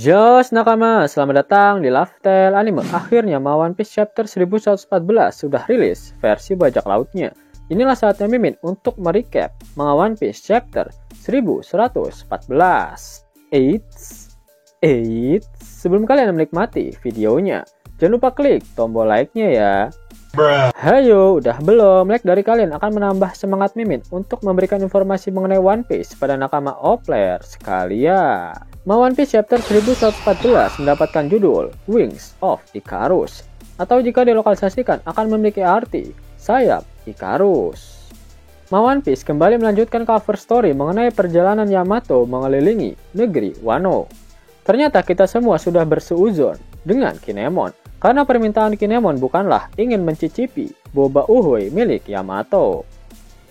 Jos nakama, selamat datang di Lifestyle Anime. Akhirnya One Piece Chapter 1114 sudah rilis versi bajak lautnya. Inilah saatnya Mimin untuk merecap manga One Piece Chapter 1114. Sebelum kalian menikmati videonya, jangan lupa klik tombol like-nya ya. Hayo, udah belum? Like dari kalian akan menambah semangat Mimin untuk memberikan informasi mengenai One Piece pada nakama O-Player sekalian. One Piece Chapter 1114 mendapatkan judul Wings of Icarus, atau jika dilokalisasikan akan memiliki arti sayap Icarus. One Piece kembali melanjutkan cover story mengenai perjalanan Yamato mengelilingi negeri Wano. Ternyata kita semua sudah berseuzon dengan Kinemon, karena permintaan Kinemon bukanlah ingin mencicipi boba uhuy milik Yamato,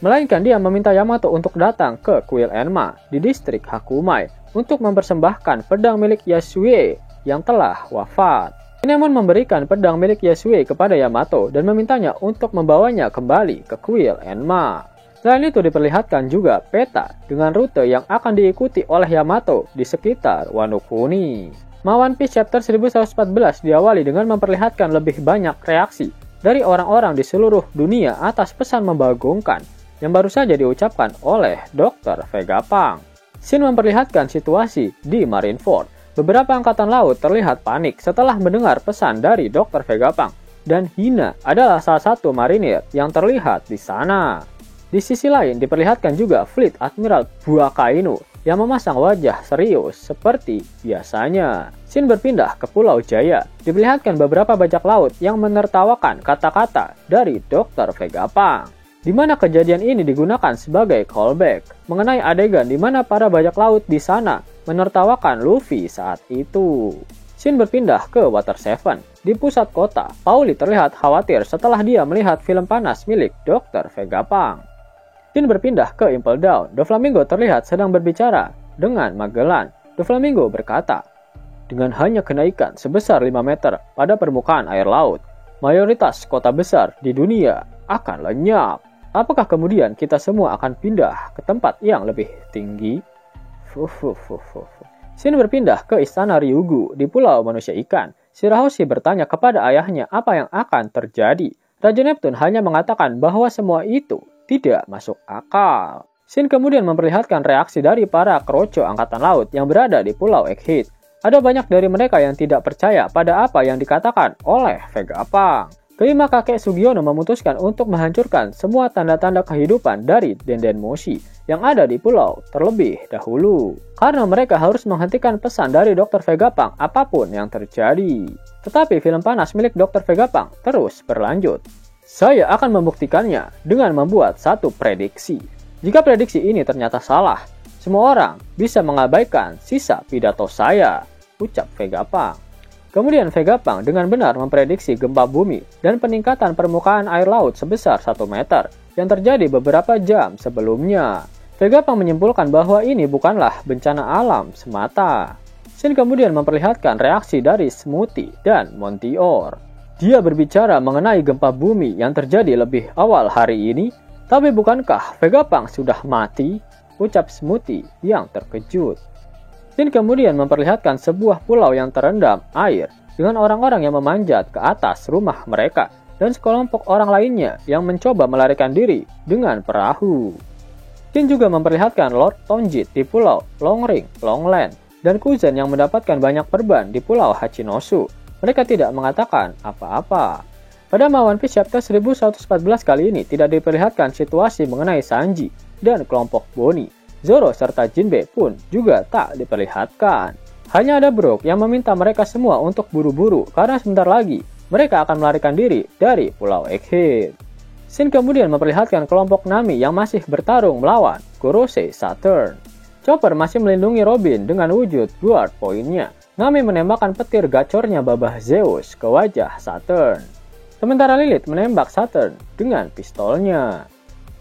melainkan dia meminta Yamato untuk datang ke kuil Enma di distrik Hakumai untuk mempersembahkan pedang milik Yasue yang telah wafat. Kinemon memberikan pedang milik Yasue kepada Yamato dan memintanya untuk membawanya kembali ke kuil Enma. Selain itu diperlihatkan juga peta dengan rute yang akan diikuti oleh Yamato di sekitar Wano Kuni. One Piece Chapter 1114 diawali dengan memperlihatkan lebih banyak reaksi dari orang-orang di seluruh dunia atas pesan membagongkan yang baru saja diucapkan oleh Dr. Vegapunk. Scene memperlihatkan situasi di Marineford. Beberapa angkatan laut terlihat panik setelah mendengar pesan dari Dr. Vegapunk, dan Hina adalah salah satu marinir yang terlihat di sana. Di sisi lain diperlihatkan juga fleet Admiral Buakainu yang memasang wajah serius seperti biasanya. Scene berpindah ke Pulau Jaya. Diperlihatkan beberapa bajak laut yang menertawakan kata-kata dari Dr. Vegapunk, di mana kejadian ini digunakan sebagai callback mengenai adegan di mana para bajak laut di sana menertawakan Luffy saat itu. Scene berpindah ke Water 7. Di pusat kota, Pauli terlihat khawatir setelah dia melihat film panas milik Dr. Vegapunk. Scene berpindah ke Impel Down. Doflamingo terlihat sedang berbicara dengan Magellan. Doflamingo berkata, dengan hanya kenaikan sebesar 5 meter pada permukaan air laut, mayoritas kota besar di dunia akan lenyap. Apakah kemudian kita semua akan pindah ke tempat yang lebih tinggi? Scene berpindah ke istana Ryugu di Pulau Manusia Ikan. Shirahoshi bertanya kepada ayahnya apa yang akan terjadi. Raja Neptune hanya mengatakan bahwa semua itu tidak masuk akal. Scene kemudian memperlihatkan reaksi dari para kroco angkatan laut yang berada di Pulau Egghead. Ada banyak dari mereka yang tidak percaya pada apa yang dikatakan oleh Vegapunk. Kelima kakek Sugiono memutuskan untuk menghancurkan semua tanda-tanda kehidupan dari Dendenmushi yang ada di pulau terlebih dahulu, karena mereka harus menghentikan pesan dari Dr. Vegapunk apapun yang terjadi. Tetapi film panas milik Dr. Vegapunk terus berlanjut. Saya akan membuktikannya dengan membuat satu prediksi. Jika prediksi ini ternyata salah, semua orang bisa mengabaikan sisa pidato saya, ucap Vegapunk. Kemudian Vegapunk dengan benar memprediksi gempa bumi dan peningkatan permukaan air laut sebesar 1 meter yang terjadi beberapa jam sebelumnya. Vegapunk menyimpulkan bahwa ini bukanlah bencana alam semata. Scene kemudian memperlihatkan reaksi dari Smoothie dan Montior. Dia berbicara mengenai gempa bumi yang terjadi lebih awal hari ini, tapi bukankah Vegapunk sudah mati? Ucap Smoothie yang terkejut. Scene kemudian memperlihatkan sebuah pulau yang terendam air dengan orang-orang yang memanjat ke atas rumah mereka dan sekelompok orang lainnya yang mencoba melarikan diri dengan perahu. Scene juga memperlihatkan Lord Tonjit di pulau Longring, Longland, dan Kuzen yang mendapatkan banyak perban di pulau Hachinosu. Mereka tidak mengatakan apa-apa. Pada One Piece Chapter 1114 kali ini tidak diperlihatkan situasi mengenai Sanji dan kelompok Bonnie. Zoro serta Jinbe pun juga tak diperlihatkan. Hanya ada Brook yang meminta mereka semua untuk buru-buru karena sebentar lagi mereka akan melarikan diri dari Pulau Egghead. Scene kemudian memperlihatkan kelompok Nami yang masih bertarung melawan Gorosei Saturn. Chopper masih melindungi Robin dengan wujud guard poinnya. Nami menembakkan petir gacornya babah Zeus ke wajah Saturn. Sementara Lilith menembak Saturn dengan pistolnya.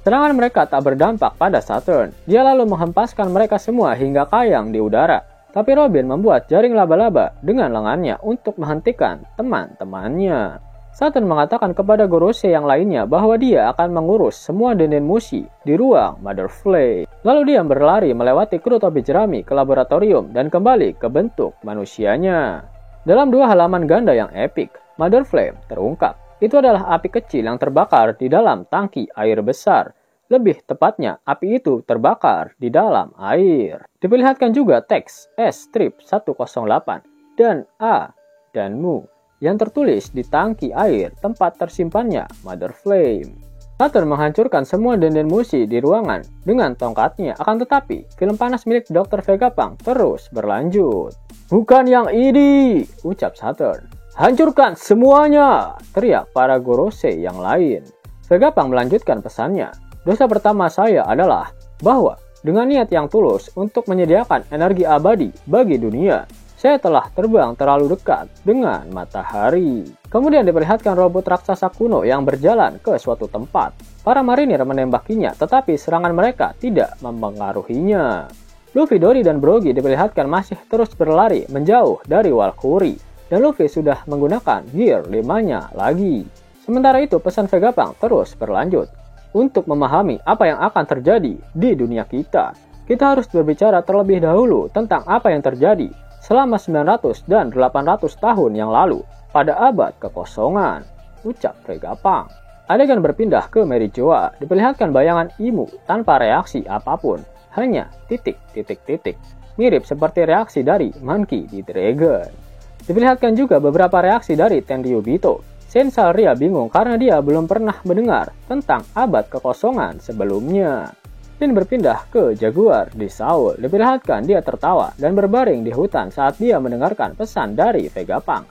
Serangan mereka tak berdampak pada Saturn. Dia lalu menghempaskan mereka semua hingga kayang di udara. Tapi Robin membuat jaring laba-laba dengan lengannya untuk menghentikan teman-temannya. Saturn mengatakan kepada Gorosei yang lainnya bahwa dia akan mengurus semua denden mushi di ruang Mother Flame. Lalu dia berlari melewati kru topi jerami ke laboratorium dan kembali ke bentuk manusianya. Dalam 2 halaman ganda yang epik, Mother Flame terungkap. Itu adalah api kecil yang terbakar di dalam tangki air besar. Lebih tepatnya, api itu terbakar di dalam air. Diperlihatkan juga teks S-108 dan A dan Mu yang tertulis di tangki air tempat tersimpannya Mother Flame. Saturn menghancurkan semua denden mushi di ruangan dengan tongkatnya, akan tetapi film panas milik Dr. Vegapunk terus berlanjut. "Bukan yang ini," ucap Saturn. "Hancurkan semuanya," teriak para Gorosei yang lain. Vegapunk melanjutkan pesannya. "Dosa pertama saya adalah bahwa dengan niat yang tulus untuk menyediakan energi abadi bagi dunia, saya telah terbang terlalu dekat dengan matahari." Kemudian diperlihatkan robot raksasa kuno yang berjalan ke suatu tempat. Para marinir menembakinya, tetapi serangan mereka tidak mempengaruhinya. Luffy, Dory, dan Brogy diperlihatkan masih terus berlari menjauh dari Valkyrie, dan Luffy sudah menggunakan Gear 5-nya lagi. Sementara itu, pesan Vegapunk terus berlanjut. Untuk memahami apa yang akan terjadi di dunia kita harus berbicara terlebih dahulu tentang apa yang terjadi selama 900 dan 800 tahun yang lalu pada abad kekosongan, ucap Vegapunk. Adegan berpindah ke Merijoa, diperlihatkan bayangan Imu tanpa reaksi apapun, hanya titik-titik-titik, mirip seperti reaksi dari Monkey D. Dragon. Diperlihatkan juga beberapa reaksi dari Tenryubito. Sensal Ria bingung karena dia belum pernah mendengar tentang abad kekosongan sebelumnya. Dan berpindah ke Jaguar di Saul, diperlihatkan dia tertawa dan berbaring di hutan saat dia mendengarkan pesan dari Vegapunk.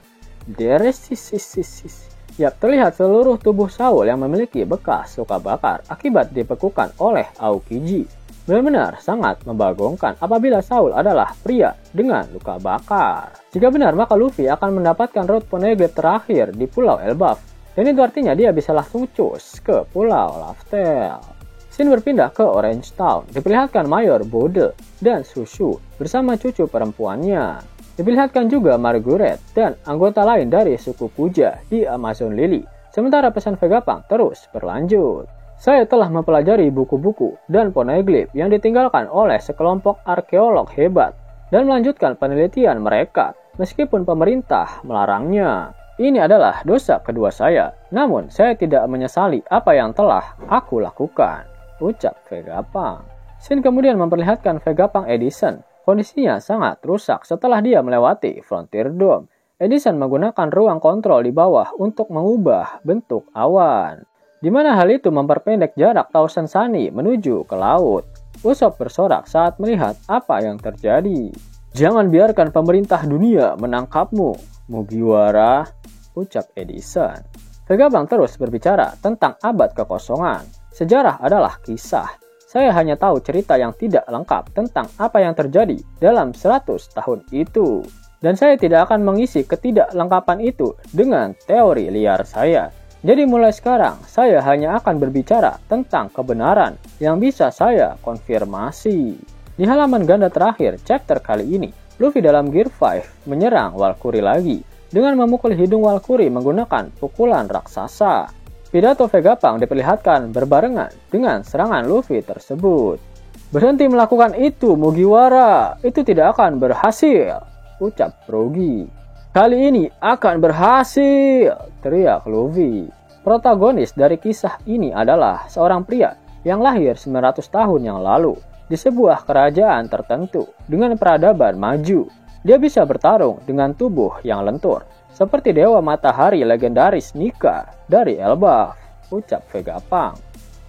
Yap, terlihat seluruh tubuh Saul yang memiliki bekas luka bakar akibat dibekukan oleh Aokiji. Benar-benar sangat membagongkan apabila Saul adalah pria dengan luka bakar. Jika benar, maka Luffy akan mendapatkan Road Poneglyph terakhir di Pulau Elbaf. Dan itu artinya dia bisa langsung cus ke Pulau Laftel. Scene berpindah ke Orange Town. Diperlihatkan Mayor Bode dan Susu bersama cucu perempuannya. Diperlihatkan juga Margaret dan anggota lain dari suku Kuja di Amazon Lily. Sementara pesan Vegapunk terus berlanjut. "Saya telah mempelajari buku-buku dan poneglyph yang ditinggalkan oleh sekelompok arkeolog hebat dan melanjutkan penelitian mereka meskipun pemerintah melarangnya. Ini adalah dosa kedua saya, namun saya tidak menyesali apa yang telah aku lakukan," ucap Vegapunk. Scene kemudian memperlihatkan Vegapunk Edison. Kondisinya sangat rusak setelah dia melewati Frontier Dome. Edison menggunakan ruang kontrol di bawah untuk mengubah bentuk awan, di mana hal itu memperpendek jarak Thousand Sunny menuju ke laut. Usopp bersorak saat melihat apa yang terjadi. "Jangan biarkan pemerintah dunia menangkapmu, Mugiwara," ucap Edison. Vegapunk terus berbicara tentang abad kekosongan. "Sejarah adalah kisah. Saya hanya tahu cerita yang tidak lengkap tentang apa yang terjadi dalam 100 tahun itu. Dan saya tidak akan mengisi ketidaklengkapan itu dengan teori liar saya. Jadi mulai sekarang, saya hanya akan berbicara tentang kebenaran yang bisa saya konfirmasi." Di halaman ganda terakhir chapter kali ini, Luffy dalam Gear 5 menyerang Valkyrie lagi dengan memukul hidung Valkyrie menggunakan pukulan raksasa. Pidato Vegapunk diperlihatkan berbarengan dengan serangan Luffy tersebut. "Berhenti melakukan itu, Mugiwara. Itu tidak akan berhasil," ucap Brogy. "Kali ini akan berhasil," teriak Luffy. Protagonis dari kisah ini adalah seorang pria yang lahir 900 tahun yang lalu di sebuah kerajaan tertentu dengan peradaban maju. Dia bisa bertarung dengan tubuh yang lentur, seperti Dewa Matahari legendaris Nika dari Elbaf, ucap Vegapunk.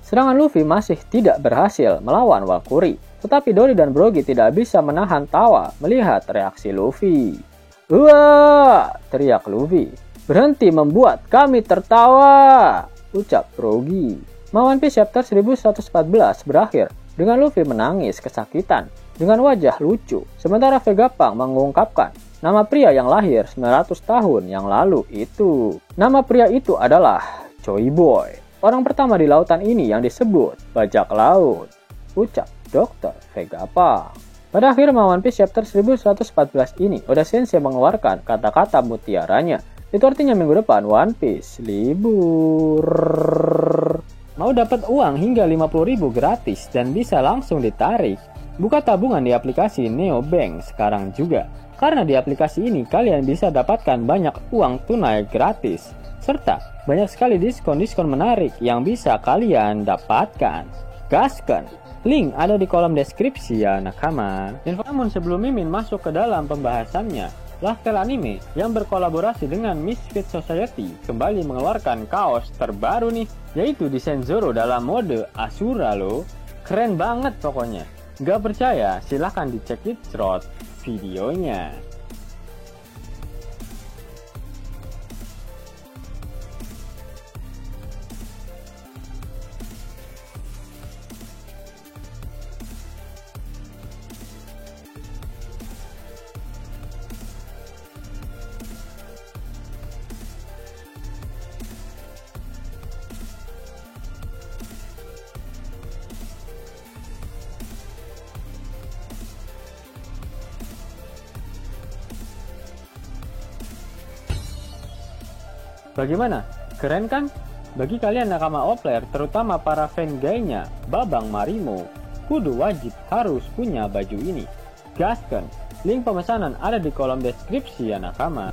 Serangan Luffy masih tidak berhasil melawan Valkyrie, tetapi Dory dan Brogy tidak bisa menahan tawa melihat reaksi Luffy. "Wah!" teriak Luffy. "Berhenti membuat kami tertawa," ucap Brogy. One Piece Chapter 1114 berakhir dengan Luffy menangis kesakitan dengan wajah lucu, sementara Vegapunk mengungkapkan nama pria yang lahir 900 tahun yang lalu itu. Nama pria itu adalah Choi Boy, orang pertama di lautan ini yang disebut bajak laut, ucap Dr. Vegapunk. Pada akhir One Piece Chapter 1114 ini, Oda Sensei mengeluarkan kata-kata mutiaranya Itu artinya minggu depan One Piece libur. Mau dapat uang hingga 50.000 gratis dan bisa langsung ditarik? Buka tabungan di aplikasi Neobank sekarang juga. Karena di aplikasi ini kalian bisa dapatkan banyak uang tunai gratis. Serta banyak sekali diskon-diskon menarik yang bisa kalian dapatkan. Gaskan! Link ada di kolom deskripsi ya nakama. Namun sebelum Mimin masuk ke dalam pembahasannya, Laftel Anime yang berkolaborasi dengan Misfit Society kembali mengeluarkan kaos terbaru nih, yaitu desain Zoro dalam mode Asura loh. Keren banget pokoknya. Gak percaya? Silahkan dicek di short videonya. Bagaimana? Keren kan? Bagi kalian nakama Opler, terutama para fan gaynya, Babang Marimo, kudu wajib harus punya baju ini. Gaskan! Link pemesanan ada di kolom deskripsi ya nakama.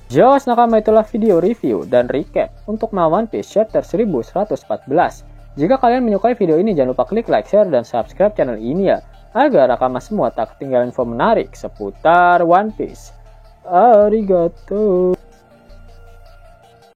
Jos nakama, itulah video review dan recap untuk One Piece chapter 1114. Jika kalian menyukai video ini, jangan lupa klik like, share, dan subscribe channel ini ya, agar nakama semua tak ketinggalan info menarik seputar One Piece. Arigato!